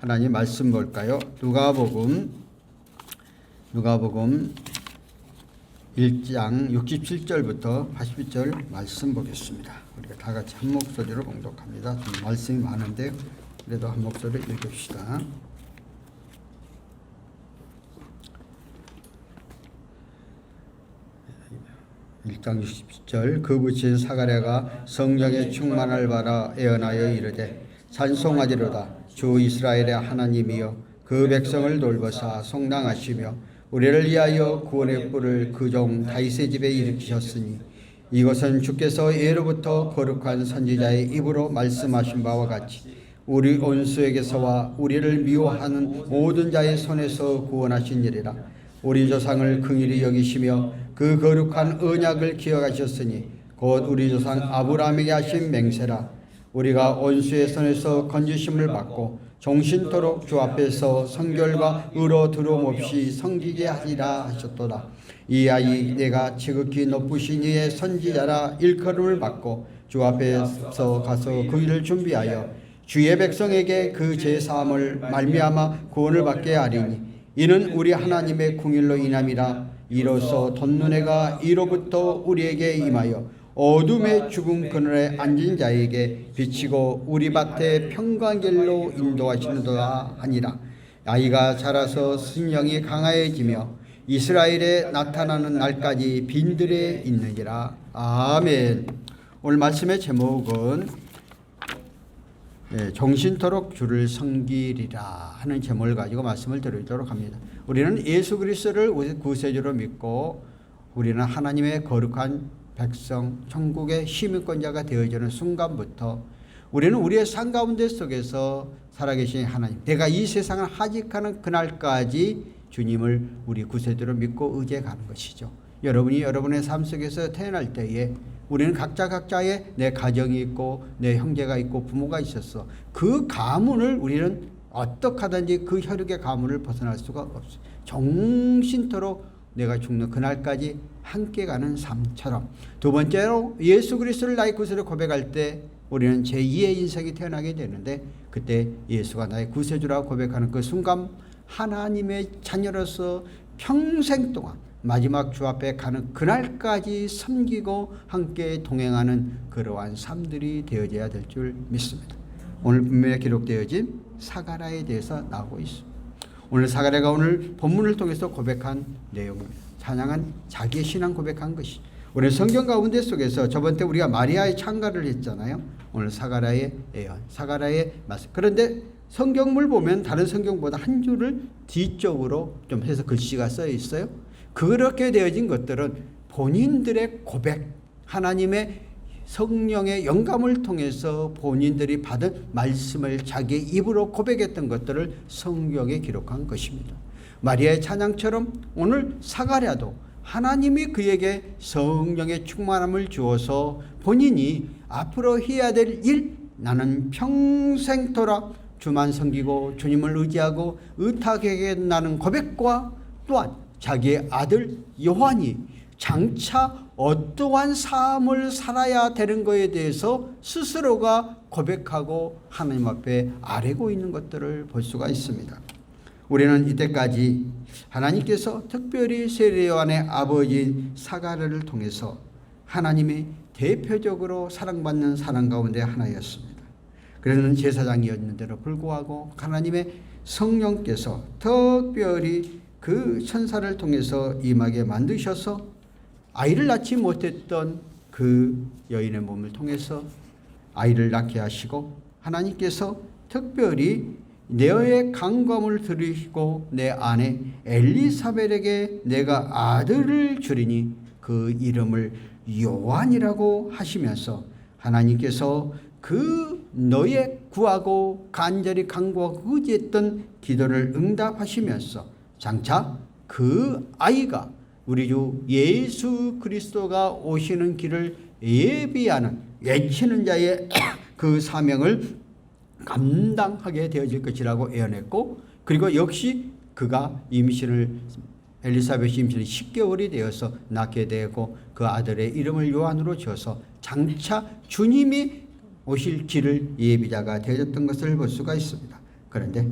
하나님 말씀 볼까요? 누가복음 1장 67절부터 80절 말씀 보겠습니다. 우리가 다 같이 한 목소리로 봉독합니다. 좀 말씀이 많은데 그래도 한 목소리로 읽읍시다. (1장 60절) 그 부친 사가랴가 성령의 충만을 받아 예언하여 이르되 찬송하리로다. 주 이스라엘의 하나님이여 그 백성을 돌보사 속량하시며 우리를 위하여 구원의 뿔을 그 종 다윗의 집에 일으키셨으니 이것은 주께서 예로부터 거룩한 선지자의 입으로 말씀하신 바와 같이 우리 원수에게서와 우리를 미워하는 모든 자의 손에서 구원하신 일이라. 우리 조상을 긍휼히 여기시며 그 거룩한 언약을 기억하셨으니 곧 우리 조상 아브라함에게 하신 맹세라. 우리가 원수의 손에서 건지심을 받고 종신토록 주 앞에서 성결과 의로 두려움 없이 섬기게 하리라 하셨도다. 이 아이 내가 지극히 높으신 이의 선지자라 일컬음을 받고 주 앞에서 가서 그 일을 준비하여 주의 백성에게 그 제사함을 말미암아 구원을 받게 하리니 이는 우리 하나님의 궁일로 인함이라. 이로써 덧눈에가 이로부터 우리에게 임하여 어둠의 죽은 그늘에 앉은 자에게 비치고 우리 밭에 평강길로 인도하시는도다 하니라. 아이가 자라서 신령이 강하여지며 이스라엘에 나타나는 날까지 빈들에 있느니라. 아멘. 오늘 말씀의 제목은 종신토록 주를 섬기리라 하는 제목을 가지고 말씀을 드리도록 합니다. 우리는 예수 그리스도를 구세주로 믿고 우리는 하나님의 거룩한 백성, 천국의 시민권자가 되어지는 순간부터 우리는 우리의 삶 가운데 속에서 살아계신 하나님, 내가 이 세상을 하직하는 그날까지 주님을 우리 구세주로 믿고 의지해 가는 것이죠. 여러분이 여러분의 삶 속에서 태어날 때에 우리는 각자의 내 가정이 있고 내 형제가 있고 부모가 있었어. 그 가문을 우리는 어떻게 하든지 그 혈육의 가문을 벗어날 수가 없어요. 정신토록 내가 죽는 그날까지 함께 가는 삶처럼. 두 번째로 예수 그리스도를 나의 구세주로 고백할 때 우리는 제2의 인생이 태어나게 되는데 그때 예수가 나의 구세주라고 고백하는 그 순간 하나님의 자녀로서 평생 동안 마지막 주 앞에 가는 그날까지 섬기고 함께 동행하는 그러한 삶들이 되어져야 될 줄 믿습니다. 오늘 본문에 기록되어진 사가랴에 대해서 나오고 있습니다. 오늘 사가랴가 오늘 본문을 통해서 고백한 내용입니다. 찬양한 자기의 신앙 고백한 것이 오늘 성경 가운데 속에서 저번 때 우리가 마리아의 창가를 했잖아요. 오늘 사가랴의 예언, 사가랴의 말씀. 그런데 성경을 보면 다른 성경보다 한 줄을 뒤쪽으로 좀 해서 글씨가 써 있어요. 그렇게 되어진 것들은 본인들의 고백, 하나님의 성령의 영감을 통해서 본인들이 받은 말씀을 자기의 입으로 고백했던 것들을 성경에 기록한 것입니다. 마리아의 찬양처럼 오늘 사가랴도 하나님이 그에게 성령의 충만함을 주어서 본인이 앞으로 해야 될 일, 나는 평생토록 주만 섬기고 주님을 의지하고 의탁하겠다는 고백과 또한 자기의 아들 요한이 장차 어떠한 삶을 살아야 되는 것에 대해서 스스로가 고백하고 하나님 앞에 아뢰고 있는 것들을 볼 수가 있습니다. 우리는 이때까지 하나님께서 특별히 세례 요한의 아버지인 사가랴를 통해서 하나님이 대표적으로 사랑받는 사람 가운데 하나였습니다. 그는 제사장이었는데도 불구하고 하나님의 성령께서 특별히 그 천사를 통해서 임하게 만드셔서 아이를 낳지 못했던 그 여인의 몸을 통해서 아이를 낳게 하시고 하나님께서 특별히 너의 간검을 들이시고 내 아내 엘리사벳에게 내가 아들을 주리니 그 이름을 요한이라고 하시면서 하나님께서 그 너의 구하고 간절히 간구하고 의지했던 기도를 응답하시면서 장차 그 아이가 우리 주 예수 그리스도가 오시는 길을 예비하는 외치는 자의 그 사명을 감당하게 되어질 것이라고 예언했고 그리고 역시 그가 엘리사벳이 임신을 10개월이 되어서 낳게 되고 그 아들의 이름을 요한으로 지어서 장차 주님이 오실 길을 예비자가 되어졌던 것을 볼 수가 있습니다. 그런데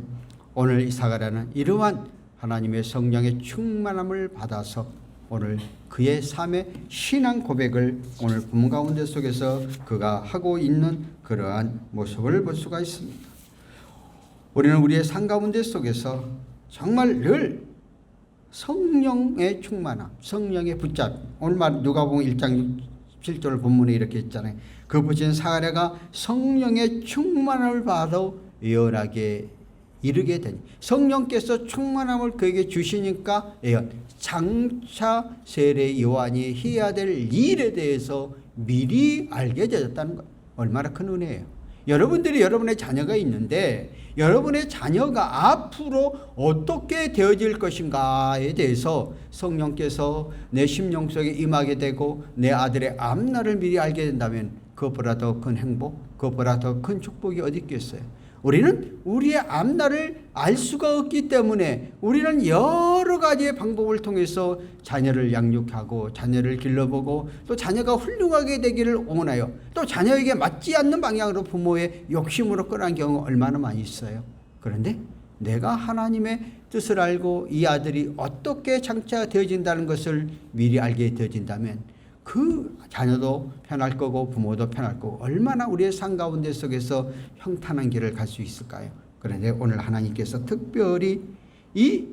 오늘 이 사가랴는 이러한 하나님의 성령의 충만함을 받아서 오늘 그의 삶의 신앙 고백을 오늘 본문 가운데 속에서 그가 하고 있는 그러한 모습을 볼 수가 있습니다. 우리는 우리의 삶 가운데 속에서 정말 늘 성령의 충만함, 성령의 붙잡. 오늘 누가복음 1장 7절 본문에 이렇게 있잖아요. 그 부친 사가랴가 성령의 충만함을 받아 예언하게 이르게 되니, 성령께서 충만함을 그에게 주시니까 예언, 장차 세례 요한이 해야 될 일에 대해서 미리 알게 되었다는 것. 얼마나 큰 은혜예요. 여러분들이 여러분의 자녀가 있는데 여러분의 자녀가 앞으로 어떻게 되어질 것인가에 대해서 성령께서 내 심령 속에 임하게 되고 내 아들의 앞날을 미리 알게 된다면 그것보다 더 큰 행복, 그것보다 더 큰 축복이 어디 있겠어요. 우리는 우리의 앞날을 알 수가 없기 때문에 우리는 여러 가지의 방법을 통해서 자녀를 양육하고 자녀를 길러보고 또 자녀가 훌륭하게 되기를 원하여 또 자녀에게 맞지 않는 방향으로 부모의 욕심으로 끌어간 경우가 얼마나 많이 있어요. 그런데 내가 하나님의 뜻을 알고 이 아들이 어떻게 장차 되어진다는 것을 미리 알게 되어진다면 그 자녀도 편할 거고 부모도 편할 거고 얼마나 우리의 삶 가운데 속에서 평탄한 길을 갈 수 있을까요? 그런데 오늘 하나님께서 특별히 이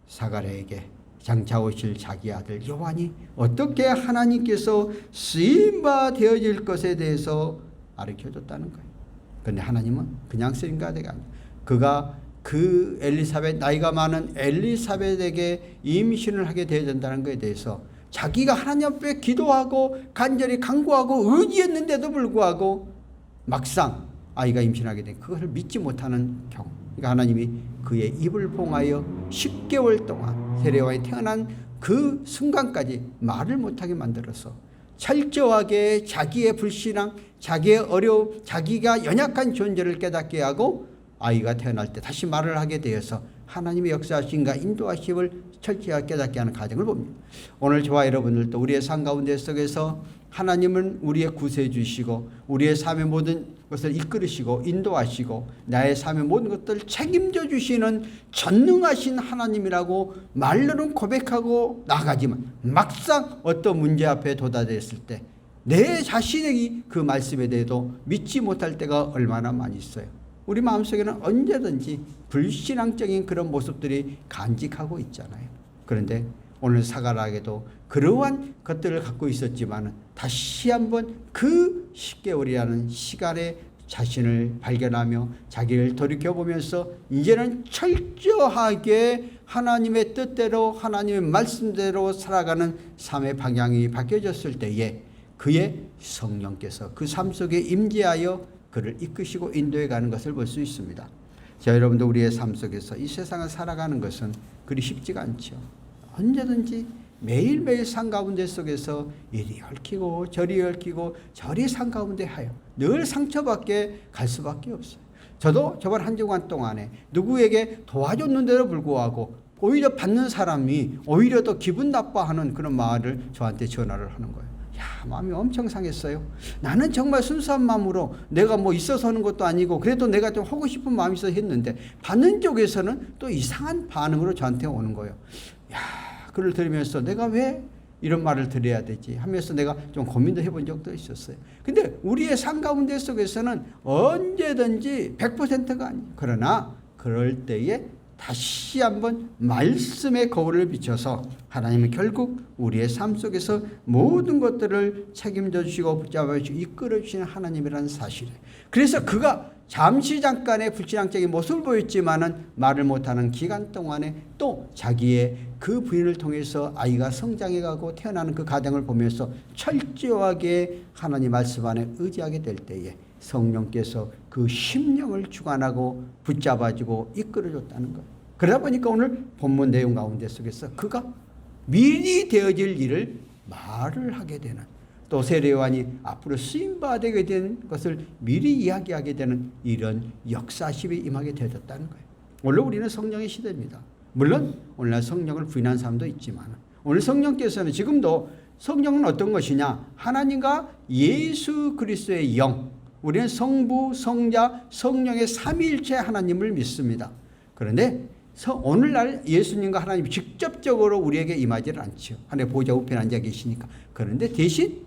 사가랴에게 장차 오실 자기 아들 요한이 어떻게 하나님께서 쓰임바 되어질 것에 대해서 가르쳐줬다는 거예요. 그런데 하나님은 그냥 쓰임바 되가 아니라 그가 그 엘리사벳, 나이가 많은 엘리사벳에게 임신을 하게 되어야 된다는 것에 대해서 자기가 하나님 앞에 기도하고 간절히 간구하고 의지했는데도 불구하고 막상 아이가 임신하게 된 그것을 믿지 못하는 경우, 그러니까 하나님이 그의 입을 봉하여 10개월 동안 세례요한이 태어난 그 순간까지 말을 못하게 만들어서 철저하게 자기의 불신앙, 자기의 어려움, 자기가 연약한 존재를 깨닫게 하고 아이가 태어날 때 다시 말을 하게 되어서 하나님의 역사하심과 인도하심을 철저하게 깨닫게 하는 과정을 봅니다. 오늘 저와 여러분들도 우리의 삶 가운데 속에서 하나님은 우리의 구세주시고 우리의 삶의 모든 것을 이끌으시고 인도하시고 나의 삶의 모든 것들을 책임져 주시는 전능하신 하나님이라고 말로는 고백하고 나가지만 막상 어떤 문제 앞에 도달했을 때 내 자신이 그 말씀에 대해도 믿지 못할 때가 얼마나 많이 있어요. 우리 마음속에는 언제든지 불신앙적인 그런 모습들이 간직하고 있잖아요. 그런데 오늘 사가랴에게도 그러한 것들을 갖고 있었지만 다시 한번 그 10개월이라는 시간에 자신을 발견하며 자기를 돌이켜보면서 이제는 철저하게 하나님의 뜻대로 하나님의 말씀대로 살아가는 삶의 방향이 바뀌어졌을 때에 그의 성령께서 그 삶 속에 임재하여 그를 이끄시고 인도해 가는 것을 볼 수 있습니다. 자, 여러분도 우리의 삶 속에서 이 세상을 살아가는 것은 그리 쉽지가 않죠. 언제든지 매일매일 삶 가운데 속에서 이리 얽히고 저리 얽히고 저리 삶 가운데 하여 늘 상처받게 갈 수밖에 없어요. 저도 저번 한 주간 동안에 누구에게 도와줬는데도 불구하고 오히려 받는 사람이 오히려 더 기분 나빠하는 그런 말을 저한테 전화를 하는 거예요. 야, 마음이 엄청 상했어요. 나는 정말 순수한 마음으로 내가 뭐 있어서 하는 것도 아니고 그래도 내가 좀 하고 싶은 마음이 있어서 했는데 받는 쪽에서는 또 이상한 반응으로 저한테 오는 거예요. 야, 그를 들으면서 내가 왜 이런 말을 드려야 되지 하면서 내가 좀 고민도 해본 적도 있었어요. 근데 우리의 삶 가운데 속에서는 언제든지 100%가 아니에요. 그러나 그럴 때에 다시 한번 말씀의 거울을 비춰서 하나님은 결국 우리의 삶 속에서 모든 것들을 책임져 주시고 붙잡아 주시고 이끌어 주시는 하나님이라는 사실이에요. 그래서 그가 잠깐의 불신앙적인 모습을 보였지만은 말을 못하는 기간 동안에 또 자기의 그 부인을 통해서 아이가 성장해가고 태어나는 그 과정을 보면서 철저하게 하나님 말씀 안에 의지하게 될 때에 성령께서 그 심령을 주관하고 붙잡아주고 이끌어줬다는 것. 그러다 보니까 오늘 본문 내용 가운데 속에서 그가 미리 되어질 일을 말을 하게 되는, 또 세례요한이 앞으로 쓰임받게 된 것을 미리 이야기하게 되는 이런 역사심이 임하게 되었다는 거예요. 원래 우리는 성령의 시대입니다. 물론 오늘날 성령을 부인한 사람도 있지만 오늘 성령께서는 지금도 성령은 어떤 것이냐, 하나님과 예수 그리스도의 영, 우리는 성부, 성자, 성령의 삼위일체 하나님을 믿습니다. 그런데 오늘날 예수님과 하나님이 직접적으로 우리에게 임하지는 않죠. 하늘 보좌 우편에 앉아 계시니까. 그런데 대신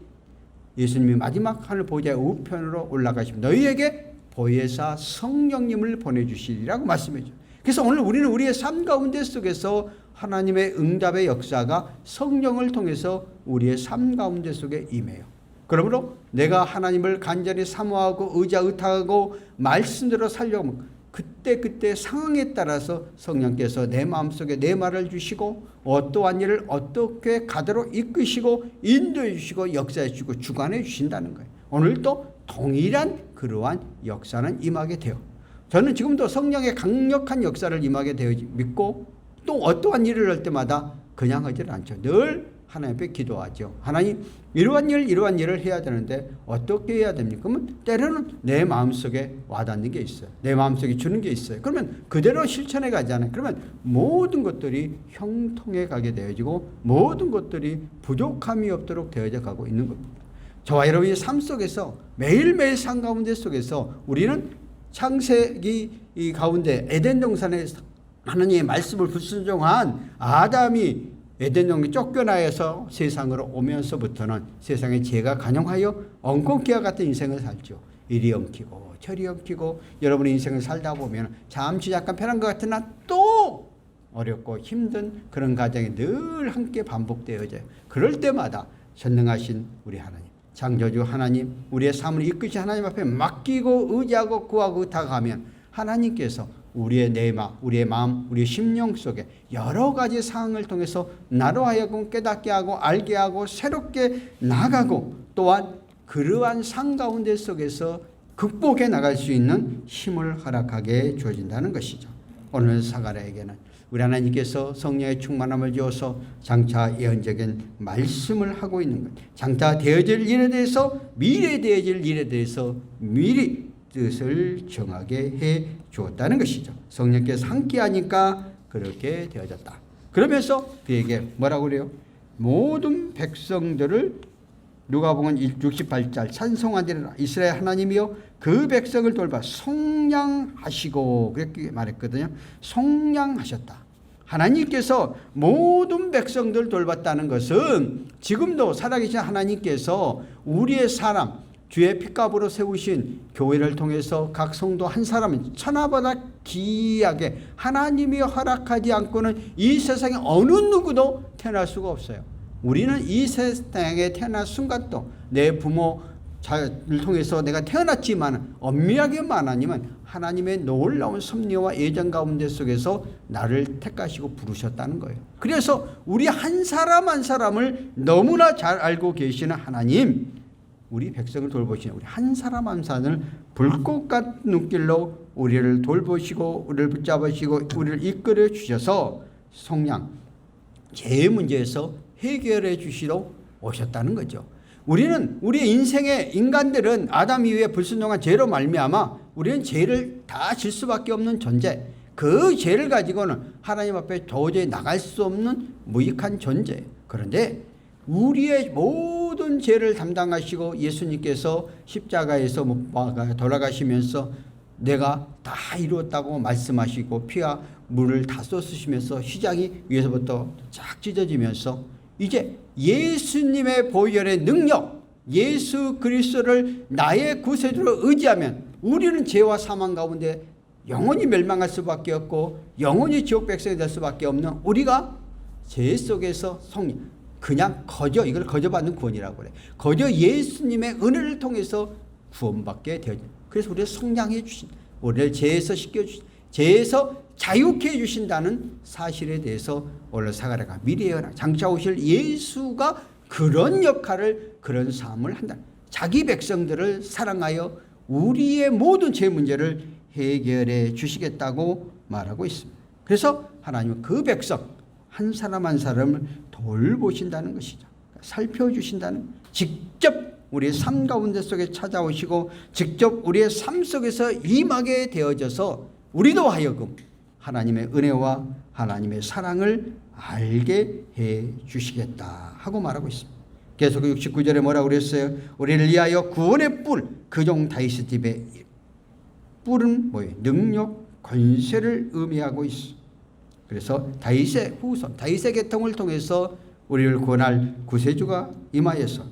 예수님이 마지막 하늘 보좌 우편으로 올라가시면 너희에게 보혜사 성령님을 보내주시리라고 말씀해 줘요. 그래서 오늘 우리는 우리의 삶 가운데 속에서 하나님의 응답의 역사가 성령을 통해서 우리의 삶 가운데 속에 임해요. 그러므로 내가 하나님을 간절히 사모하고 의탁하고 말씀대로 살려고 하면 그때 상황에 따라서 성령께서 내 마음속에 내 말을 주시고 어떠한 일을 어떻게 가도록 이끄시고 인도해 주시고 역사해 주시고 주관해 주신다는 거예요. 오늘도 동일한 그러한 역사는 임하게 돼요. 저는 지금도 성령의 강력한 역사를 임하게 되어 믿고 또 어떠한 일을 할 때마다 그냥 하지를 않죠. 늘 하나님 앞에 기도하죠. 하나님 이러한 일을 해야 되는데 어떻게 해야 됩니까? 그러면 때로는 내 마음속에 와닿는 게 있어요. 내 마음속에 주는 게 있어요. 그러면 그대로 실천해 가잖아요. 그러면 모든 것들이 형통해 가게 되어지고 모든 것들이 부족함이 없도록 되어져 가고 있는 겁니다. 저와 여러분의 삶 속에서 매일매일 삶 가운데 속에서 우리는 창세기 이 가운데 에덴 동산에서 하나님의 말씀을 불순종한 아담이 에덴 동산에 쫓겨나서 세상으로 오면서부터는 세상에 죄가 간영하여 엉겅퀴와 같은 인생을 살죠. 이리 엉키고 저리 엉키고 여러분의 인생을 살다 보면 잠시 약간 편한 것 같으나 또 어렵고 힘든 그런 과정이 늘 함께 반복되어져요. 그럴 때마다 전능하신 우리 하나님, 창조주 하나님, 우리의 삶을 이끄신 하나님 앞에 맡기고 의지하고 구하고 의탁하면 하나님께서 우리의 내마, 우리의 마음, 우리의 심령 속에 여러 가지 상황을 통해서 나로 하여금 깨닫게 하고 알게 하고 새롭게 나가고 또한 그러한 상 가운데 속에서 극복해 나갈 수 있는 힘을 허락하게 주어진다는 것이죠. 오늘 사가랴에게는 우리 하나님께서 성령의 충만함을 주어서 장차 예언적인 말씀을 하고 있는 것, 장차 되어질 일에 대해서 미래에 되어질 일에 대해서 미리 뜻을 정하게 해 주었다는 것이죠. 성령께서 함께하니까 그렇게 되어졌다. 그러면서 그에게 뭐라고 그래요? 모든 백성들을 누가복음 68절 찬송하리라 이스라엘 하나님이여 그 백성을 돌봐 속량하시고 그렇게 말했거든요. 속량하셨다. 하나님께서 모든 백성들 돌봤다는 것은 지금도 살아계신 하나님께서 우리의 사람 주의 핏값으로 세우신 교회를 통해서 각 성도 한 사람은 천하보다 귀하게 하나님이 허락하지 않고는 이 세상에 어느 누구도 태어날 수가 없어요. 우리는 이 세상에 태어난 순간도 내 부모 를 통해서 내가 태어났지만 엄밀하게만 하나님은 하나님의 놀라운 섭리와 예정 가운데 속에서 나를 택하시고 부르셨다는 거예요. 그래서 우리 한 사람 한 사람을 너무나 잘 알고 계시는 하나님, 우리 백성을 돌보시는 우리 한 사람 한 사람을 불꽃 같은 눈길로 우리를 돌보시고 우리를 붙잡으시고 우리를 이끌어 주셔서 속량, 죄의 문제에서 해결해 주시러 오셨다는 거죠. 우리는 우리의 인생의 인간들은 아담 이후에 불순종한 죄로 말미암아 우리는 죄를 다 질 수밖에 없는 존재, 그 죄를 가지고는 하나님 앞에 도저히 나갈 수 없는 무익한 존재. 그런데 우리의 모든 죄를 담당하시고 예수님께서 십자가에서 못 박아 돌아가시면서 내가 다 이루었다고 말씀하시고 피와 물을 다 쏟으시면서 휘장이 위에서부터 쫙 찢어지면서 이제 예수님의 보혈의 능력, 예수 그리스도를 나의 구세주로 의지하면 우리는 죄와 사망 가운데 영원히 멸망할 수밖에 없고 영원히 지옥 백성이 될 수밖에 없는 우리가 죄 속에서 성령, 그냥 거저, 이걸 거저받는 구원이라고 그래. 거저 예수님의 은혜를 통해서 구원받게 되어져. 그래서 우리를 성량해 주신, 우리를 죄에서 씻겨주신, 죄에서 자유케 해주신다는 사실에 대해서 오늘 사가랴가 미래에 장차 오실 예수가 그런 역할을, 그런 삶을 한다. 자기 백성들을 사랑하여 우리의 모든 죄 문제를 해결해 주시겠다고 말하고 있습니다. 그래서 하나님은 그 백성 한 사람 한 사람을 돌보신다는 것이죠. 살펴주신다는, 직접 우리의 삶 가운데 속에 찾아오시고 직접 우리의 삶 속에서 임하게 되어져서 우리도 하여금 하나님의 은혜와 하나님의 사랑을 알게 해 주시겠다 하고 말하고 있습니다. 계속 69절에 뭐라고 그랬어요? 우리를 위하여 구원의 뿔, 그 종 다윗의 집에 뿔은 뭐예요? 능력, 권세를 의미하고 있어. 그래서 다윗의 후손, 다윗의 계통을 통해서 우리를 구원할 구세주가 임하여서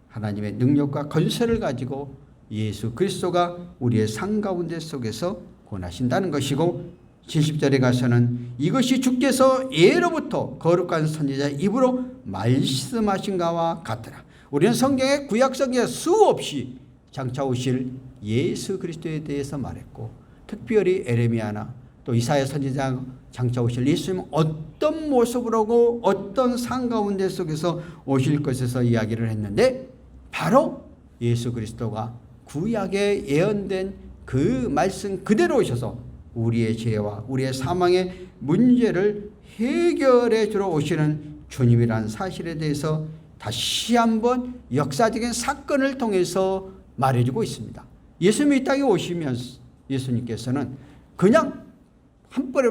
하나님의 능력과 권세를 가지고 예수 그리스도가 우리의 삶 가운데 속에서 구원하신다는 것이고, 70절에 가서는 이것이 주께서 예로부터 거룩한 선지자 입으로 말씀하신 가와 같더라. 우리는 성경의 구약 성경에 수없이 장차 오실 예수 그리스도에 대해서 말했고, 특별히 에레미야나 또 이사야 선지자 장차 오실 예수님은 어떤 모습으로 오고 어떤 삶 가운데 속에서 오실 것에서 이야기를 했는데, 바로 예수 그리스도가 구약에 예언된 그 말씀 그대로 오셔서 우리의 죄와 우리의 사망의 문제를 해결해 주러 오시는 주님이라는 사실에 대해서 다시 한번 역사적인 사건을 통해서 말해주고 있습니다. 예수님이 이 땅에 오시면서 예수님께서는 그냥 한 번에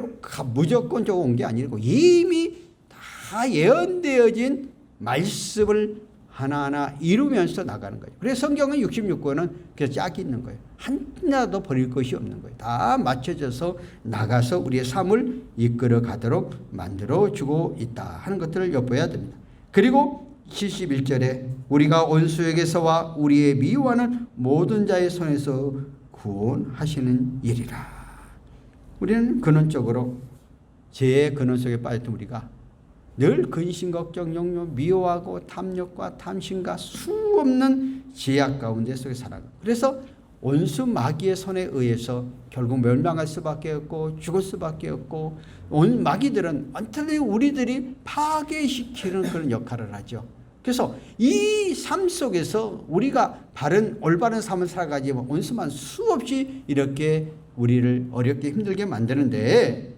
무조건 온 게 아니고 이미 다 예언되어진 말씀을 하나하나 이루면서 나가는 거예요. 그래서 성경은 66권은 그래서 짝이 있는 거예요. 하나도 버릴 것이 없는 거예요. 다 맞춰져서 나가서 우리의 삶을 이끌어 가도록 만들어주고 있다 하는 것들을 엿보아야 됩니다. 그리고 71절에 우리가 원수에게서와 우리의 미워하는 모든 자의 손에서 구원하시는 일이라. 우리는 근원적으로 죄의 근원 속에 빠졌던 우리가 늘 근심, 걱정, 염려, 미워하고 탐욕과 탐심과 수없는 죄악 가운데 속에 살아가고, 그래서 원수 마귀의 손에 의해서 결국 멸망할 수밖에 없고 죽을 수밖에 없고, 마귀들은 완전히 우리들이 파괴시키는 그런 역할을 하죠. 그래서 이 삶 속에서 우리가 바른 올바른 삶을 살아가지만 원수만 수없이 이렇게 우리를 어렵게 힘들게 만드는데,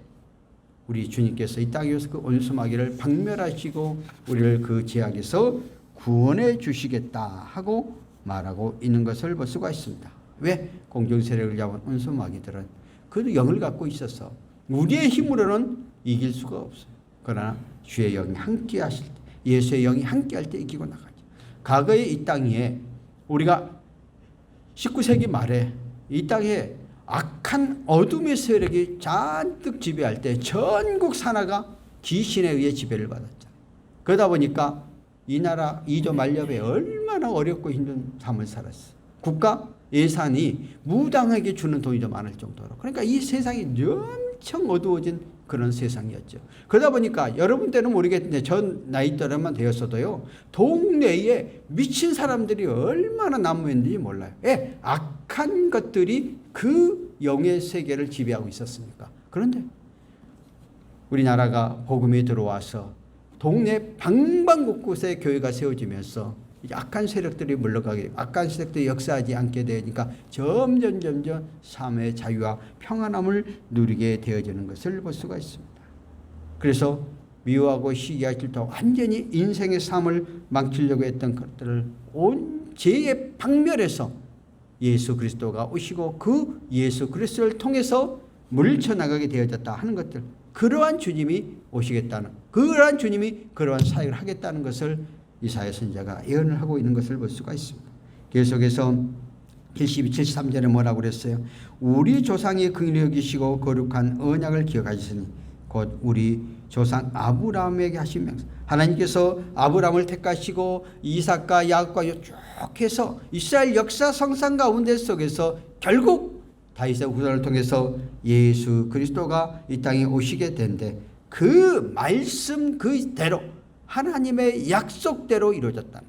우리 주님께서 이 땅에 오셔서 그 원수 마귀를 박멸하시고 우리를 그 죄악에서 구원해 주시겠다 하고 말하고 있는 것을 볼 수가 있습니다. 왜? 공중 세력을 잡은 원수 마귀들은 그 영을 갖고 있어서 우리의 힘으로는 이길 수가 없어요. 그러나 주의 영이 함께 하실 때, 예수의 영이 함께 할 때 이기고 나가죠. 과거에 이 땅에 우리가 19세기 말에 이 땅에 악한 어둠의 세력이 잔뜩 지배할 때 전국 산하가 귀신에 의해 지배를 받았잖아요. 그러다 보니까 이 나라 이조 만렵에 얼마나 어렵고 힘든 삶을 살았어요. 국가 예산이 무당에게 주는 돈이 더 많을 정도로. 그러니까 이 세상이 엄청 어두워진 그런 세상이었죠. 그러다 보니까 여러분 때는 모르겠는데 전 나이 또래만 되었어도요, 동네에 미친 사람들이 얼마나 난무했는지 몰라요. 왜? 악한 것들이 그 영의 세계를 지배하고 있었으니까. 그런데 우리나라가 복음이 들어와서 동네 방방곳곳에 교회가 세워지면서 악한 세력들이 물러가게, 악한 세력들이 역사하지 않게 되니까 점점 삶의 자유와 평안함을 누리게 되어지는 것을 볼 수가 있습니다. 그래서 미워하고 시기하기 싫다 완전히 인생의 삶을 망치려고 했던 것들을 온 죄의 박멸해서 예수 그리스도가 오시고 그 예수 그리스도를 통해서 물쳐나가게 되어졌다 하는 것들, 그러한 주님이 오시겠다는, 그러한 주님이 그러한 사역을 하겠다는 것을 이사야 선지자가 예언을 하고 있는 것을 볼 수가 있습니다. 계속해서 73절에 뭐라고 그랬어요? 우리 조상이 긍휼히 여기시고 거룩한 언약을 기억하시니 곧 우리 조상 아브라함에게 하신 맹세. 하나님께서 아브라함을 택하시고 이삭과 야곱과 쭉 해서 이스라엘 역사 성상 가운데 속에서 결국 다윗의 후손을 통해서 예수 그리스도가 이 땅에 오시게 된데, 그 말씀 그대로 하나님의 약속대로 이루어졌다.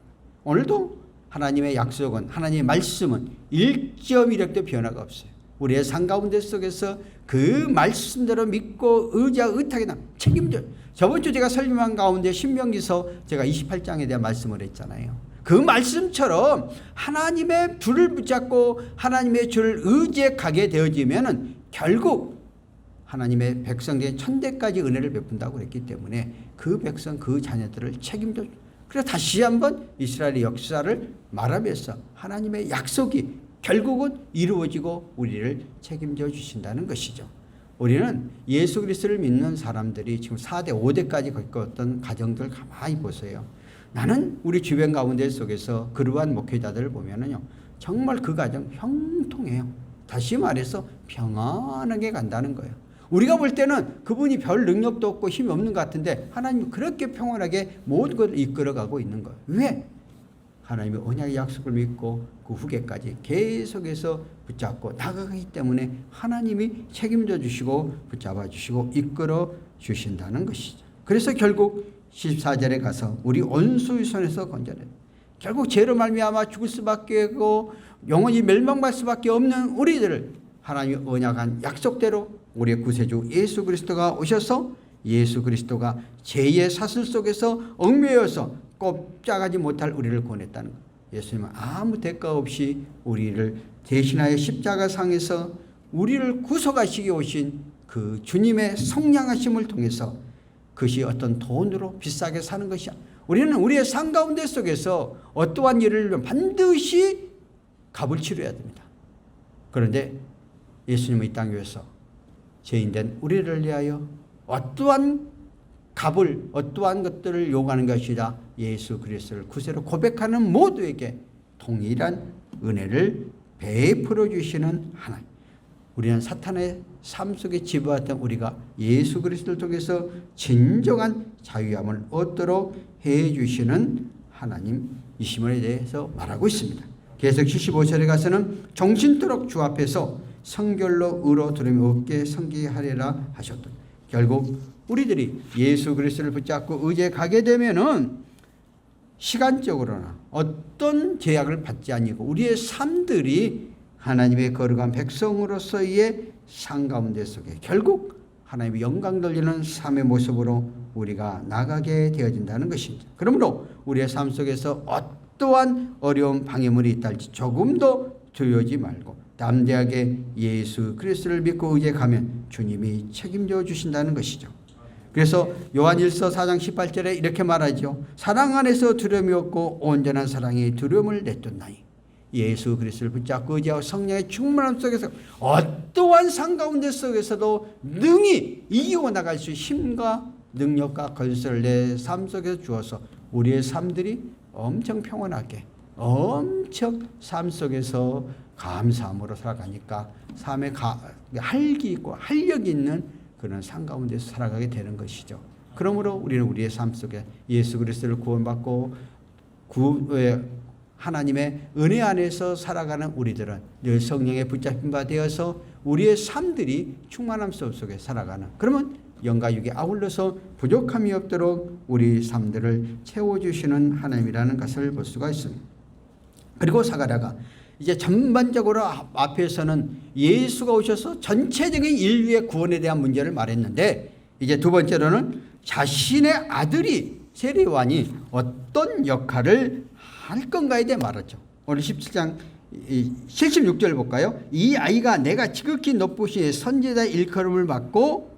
오늘도 하나님의 약속은, 하나님의 말씀은 1.1획도 변화가 없어요. 우리의 삶 가운데 속에서 그 말씀대로 믿고 의지하고 의탁에 책임져. 저번 주 제가 설명한 가운데 신명기서 제가 28장에 대한 말씀을 했잖아요. 그 말씀처럼 하나님의 불을 붙잡고 하나님의 주를 의지해 가게 되어지면은 결국 하나님의 백성된 천대까지 은혜를 베푼다고 그랬기 때문에 그 백성, 그 자녀들을 책임져. 그래서 다시 한번 이스라엘의 역사를 말하면서 하나님의 약속이 결국은 이루어지고 우리를 책임져 주신다는 것이죠. 우리는 예수 그리스도를 믿는 사람들이 지금 4대, 5대까지 겪었던 가정들 가만히 보세요. 나는 우리 주변 가운데 속에서 그러한 목회자들을 보면은요, 정말 그 가정 형통해요. 다시 말해서 평안하게 간다는 거예요. 우리가 볼 때는 그분이 별 능력도 없고 힘이 없는 것 같은데 하나님이 그렇게 평안하게 모든 것을 이끌어가고 있는 거예요. 왜? 하나님의 언약의 약속을 믿고 그 후계까지 계속해서 붙잡고 나가기 때문에 하나님이 책임져 주시고 붙잡아 주시고 이끌어 주신다는 것이죠. 그래서 결국 14절에 가서 우리 원수의 손에서 건져내. 결국 죄로 말미암아 죽을 수밖에 없고 영원히 멸망할 수밖에 없는 우리들을 하나님이 언약한 약속대로 우리의 구세주 예수 그리스도가 오셔서 예수 그리스도가 죄의 사슬 속에서 얽매여서 꼼짝하지 못할 우리를 구원했다는 것. 예수님은 아무 대가 없이 우리를 대신하여 십자가상에서 우리를 구속하시기 오신 그 주님의 성량하심을 통해서 그것이 어떤 돈으로 비싸게 사는 것이야. 우리는 우리의 삶 가운데 속에서 어떠한 일을 반드시 값을 치러야 됩니다. 그런데 예수님은 이 땅 위에서 죄인된 우리를 위하여 어떠한 값을 어떠한 것들을 요구하는 것이 아니라 예수 그리스도를 구세로 고백하는 모두에게 동일한 은혜를 베풀어 주시는 하나님. 우리는 사탄의 삶 속에 지배받던 우리가 예수 그리스도를 통해서 진정한 자유함을 얻도록 해 주시는 하나님이심에 대해서 말하고 있습니다. 계속 75절에 가서는 정신토록 주 앞에서 성결로 의로 두려움 없게 섬기게 하리라 하셨던. 결국 우리들이 예수 그리스도를 붙잡고 의지에 가게 되면은 시간적으로나 어떤 제약을 받지 아니고 우리의 삶들이 하나님의 거룩한 백성으로서의 삶 가운데 속에 결국 하나님의 영광 돌리는 삶의 모습으로 우리가 나가게 되어진다는 것입니다. 그러므로 우리의 삶 속에서 어떠한 어려운 방해물이 있다 할지 조금도 두려워하지 말고 담대하게 예수 그리스도를 믿고 의지에 가면 주님이 책임져 주신다는 것이죠. 그래서 요한일서 4장 18절에 이렇게 말하죠. 사랑 안에서 두려움이 없고 온전한 사랑이 두려움을 내쫓나니. 예수 그리스도를 붙잡고 의지하고 성령의 충만함 속에서 어떠한 상 가운데 속에서도 능히 이기고 나갈 수 힘과 능력과 건설을 내 삶 속에서 주어서 우리의 삶들이 엄청 평온하게 엄청 삶 속에서 감사함으로 살아가니까 삶에 활기 있고 활력이 있는 그런 삶 가운데서 살아가게 되는 것이죠. 그러므로 우리는 우리의 삶 속에 예수 그리스도를 구원받고 하나님의 은혜 안에서 살아가는 우리들은 늘 성령의 붙잡힌 바 되어서 우리의 삶들이 충만함 속에 살아가는, 그러면 영과 육이 아울러서 부족함이 없도록 우리 삶들을 채워주시는 하나님이라는 것을 볼 수가 있습니다. 그리고 사가랴가 이제 전반적으로 앞에서는 예수가 오셔서 전체적인 인류의 구원에 대한 문제를 말했는데 이제 두 번째로는 자신의 아들이 세례 요한이 어떤 역할을 할 건가에 대해 말하죠. 오늘 17장 76절 볼까요? 이 아이가 내가 지극히 높으신 선지자의 일컬음을 받고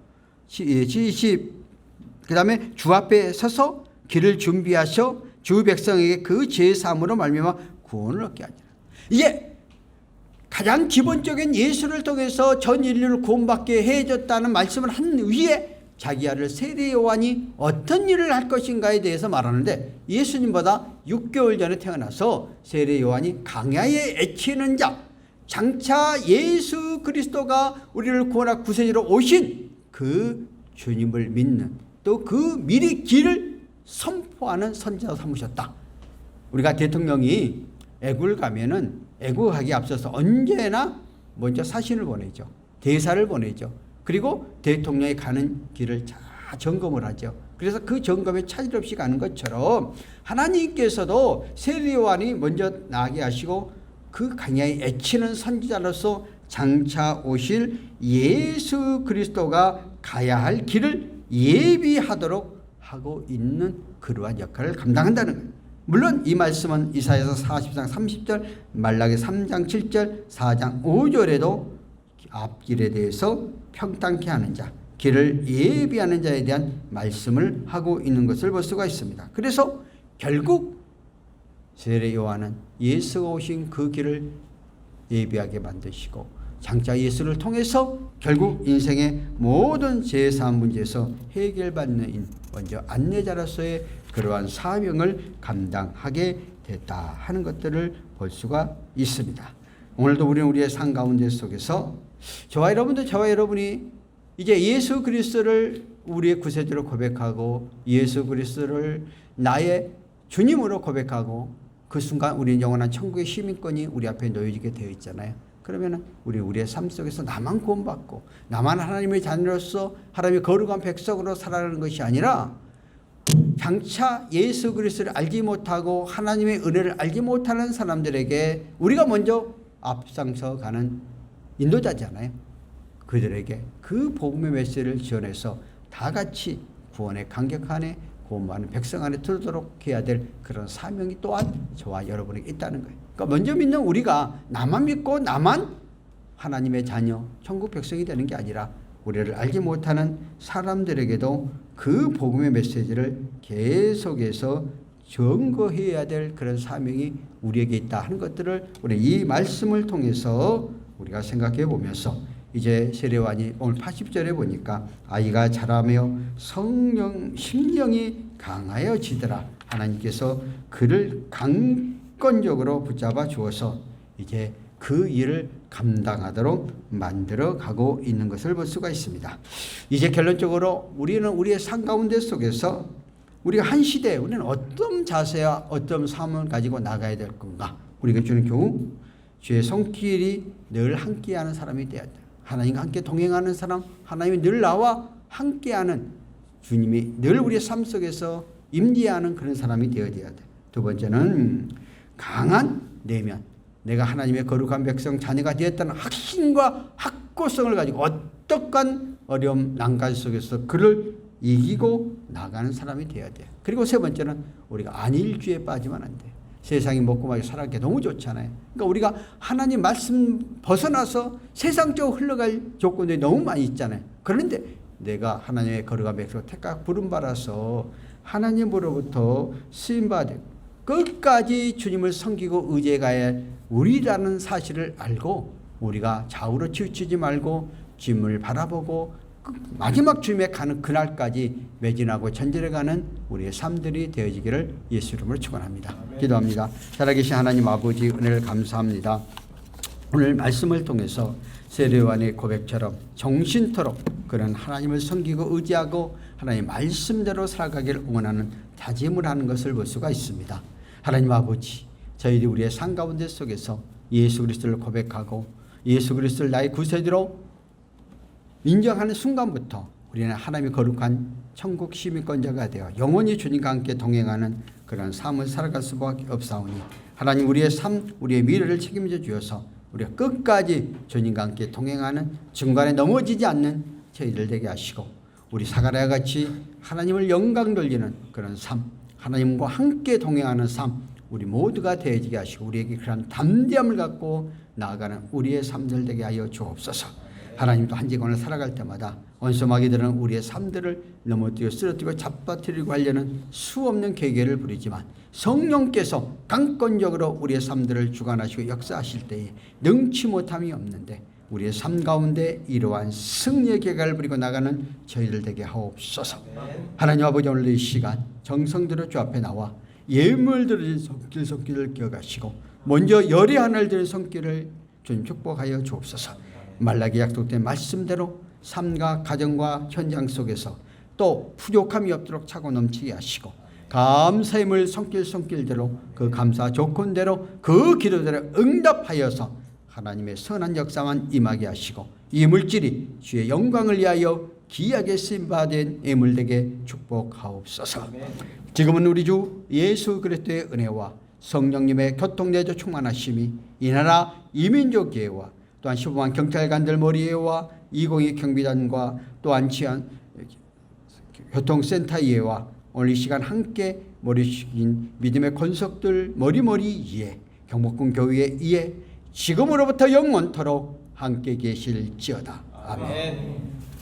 그 다음에 주 앞에 서서 길을 준비하셔 주 백성에게 그 죄사함으로 말미암아 구원을 얻게 하니라. 이게 가장 기본적인 예수를 통해서 전 인류를 구원받게 해줬다는 말씀을 한 위에 자기 아들 세례 요한이 어떤 일을 할 것인가에 대해서 말하는데, 예수님보다 6개월 전에 태어나서 세례 요한이 강야에 애치는 자, 장차 예수 그리스도가 우리를 구원할 구세주로 오신 그 주님을 믿는, 또 그 미리 길을 선포하는 선지자 삼으셨다. 우리가 대통령이 애국을 가면은 애국하기 앞서서 언제나 먼저 사신을 보내죠. 대사를 보내죠. 그리고 대통령이 가는 길을 잘 점검을 하죠. 그래서 그 점검에 차질 없이 가는 것처럼 하나님께서도 세례 요한이 먼저 나게 하시고 그 강야에 애치는 선지자로서 장차 오실 예수 그리스도가 가야 할 길을 예비하도록 하고 있는 그러한 역할을 감당한다는 거예요. 물론 이 말씀은 이사야서 40장 30절, 말라기 3장 7절, 4장 5절에도 앞길에 대해서 평탄케 하는 자, 길을 예비하는 자에 대한 말씀을 하고 있는 것을 볼 수가 있습니다. 그래서 결국 세례 요한은 예수가 오신 그 길을 예비하게 만드시고 장차 예수를 통해서 결국 인생의 모든 죄사함 문제에서 해결받는 먼저 안내자로서의 그러한 사명을 감당하게 됐다 하는 것들을 볼 수가 있습니다. 오늘도 우리는 우리의 삶 가운데 속에서 저와 여러분이 이제 예수 그리스도를 우리의 구세주로 고백하고 예수 그리스도를 나의 주님으로 고백하고 그 순간 우리는 영원한 천국의 시민권이 우리 앞에 놓여지게 되어 있잖아요. 그러면 우리의 삶 속에서 나만 구원받고 나만 하나님의 자녀로서 하나님의 거룩한 백성으로 살아가는 것이 아니라 장차 예수 그리스도를 알지 못하고 하나님의 은혜를 알지 못하는 사람들에게 우리가 먼저 앞장서 가는 인도자잖아요. 그들에게 그 복음의 메시지를 전해서 다 같이 구원의 간격 안에 구원받는 백성 안에 들도록 해야 될 그런 사명이 또한 저와 여러분에게 있다는 거예요. 그러니까 먼저 믿는 우리가 나만 믿고 나만 하나님의 자녀, 천국 백성이 되는 게 아니라 우리를 알지 못하는 사람들에게도 그 복음의 메시지를 계속해서 증거해야 될 그런 사명이 우리에게 있다 하는 것들을 우리 이 말씀을 통해서 우리가 생각해 보면서 이제 세례요한이 오늘 80절에 보니까 아이가 자라며 심령이 강하여지더라. 하나님께서 그를 강권적으로 붙잡아 주어서 이제 그 일을 감당하도록 만들어 가고 있는 것을 볼 수가 있습니다. 이제 결론적으로 우리는 우리의 삶 가운데 속에서 우리가 한 시대에 우리는 어떤 자세와 어떤 삶을 가지고 나가야 될 건가? 우리가 주는 교훈, 주의 손길이 늘 함께하는 사람이 되어야 돼. 하나님과 함께 동행하는 사람, 하나님이 늘 나와 함께하는 주님이 늘 우리의 삶 속에서 임재하는 그런 사람이 되어야 돼. 두 번째는 강한 내면, 내가 하나님의 거룩한 백성 자녀가 되었다는 확신과 확고성을 가지고 어떠한 어려움 난간 속에서 그를 이기고 나가는 사람이 되어야 돼. 그리고 세 번째는 우리가 안일주의에 빠지면 안 돼. 세상이 먹고 마시고 살아가는 게 너무 좋잖아요. 그러니까 우리가 하나님 말씀 벗어나서 세상적으로 흘러갈 조건들이 너무 많이 있잖아요. 그런데 내가 하나님의 거룩한 백성 택각 부름받아서 하나님으로부터 쓰임받아 끝까지 주님을 섬기고 의지해가야 할 우리라는 사실을 알고 우리가 좌우로 치우치지 말고 주님을 바라보고 마지막 주님에 가는 그날까지 매진하고 전진해가는 우리의 삶들이 되어지기를 예수 이름으로 축원합니다. 기도합니다. 살아계신 하나님 아버지 은혜를 감사합니다. 오늘 말씀을 통해서 세례요한의 고백처럼 정신토록 그런 하나님을 섬기고 의지하고 하나님 말씀대로 살아가기를 원하는 다짐을 하는 것을 볼 수가 있습니다. 하나님 아버지, 저희들이 우리의 삶 가운데 속에서 예수 그리스도를 고백하고 예수 그리스도를 나의 구세주로 인정하는 순간부터 우리는 하나님의 거룩한 천국 시민권자가 되어 영원히 주님과 함께 동행하는 그런 삶을 살아갈 수밖에 없사오니 하나님 우리의 삶, 우리의 미래를 책임져 주어서 우리가 끝까지 주님과 함께 동행하는 중간에 넘어지지 않는 저희들 되게 하시고 우리 사가랴와 같이 하나님을 영광 돌리는 그런 삶, 하나님과 함께 동행하는 삶 우리 모두가 되어지게 하시고 우리에게 그런 담대함을 갖고 나아가는 우리의 삶들 되게 하여 주옵소서. 하나님도 한 직원을 살아갈 때마다 원수마귀들은 우리의 삶들을 넘어뜨리고 쓰러뜨리고 잡아뜨리고 하려는 수없는 계계를 부리지만 성령께서 강권적으로 우리의 삶들을 주관하시고 역사하실 때에 능치 못함이 없는데 우리의 삶 가운데 이러한 승리의 계획을 부리고 나가는 저희들 되게 하옵소서. 하나님 아버지 오늘 이 시간 정성들어 주 앞에 나와 예물 드린 손길을 기억하시고 먼저 열의 하늘 드린 손길을 주님 축복하여 주옵소서. 말라기 약속된 말씀대로 삶과 가정과 현장 속에서 또 부족함이 없도록 차고 넘치게 하시고 감사의 물 손길대로 그 감사 조건대로 그 기도대로 응답하여서 하나님의 선한 역사만 임하게 하시고 이 물질이 주의 영광을 위하여 귀하게 쓰임받은 예물되게 축복하옵소서. 지금은 우리 주 예수 그리스도의 은혜와 성령님의 교통내조 충만하심이 이 나라 이민족 예와 또한 15만 경찰관들 머리에와 202 경비단과 또한 치안 교통센터 이해와 오늘 이 시간 함께 머리 숙인 믿음의 권속들 머리머리 이해 경복궁 교회 이해 지금으로부터 영원토록 함께 계실지어다. 아멘.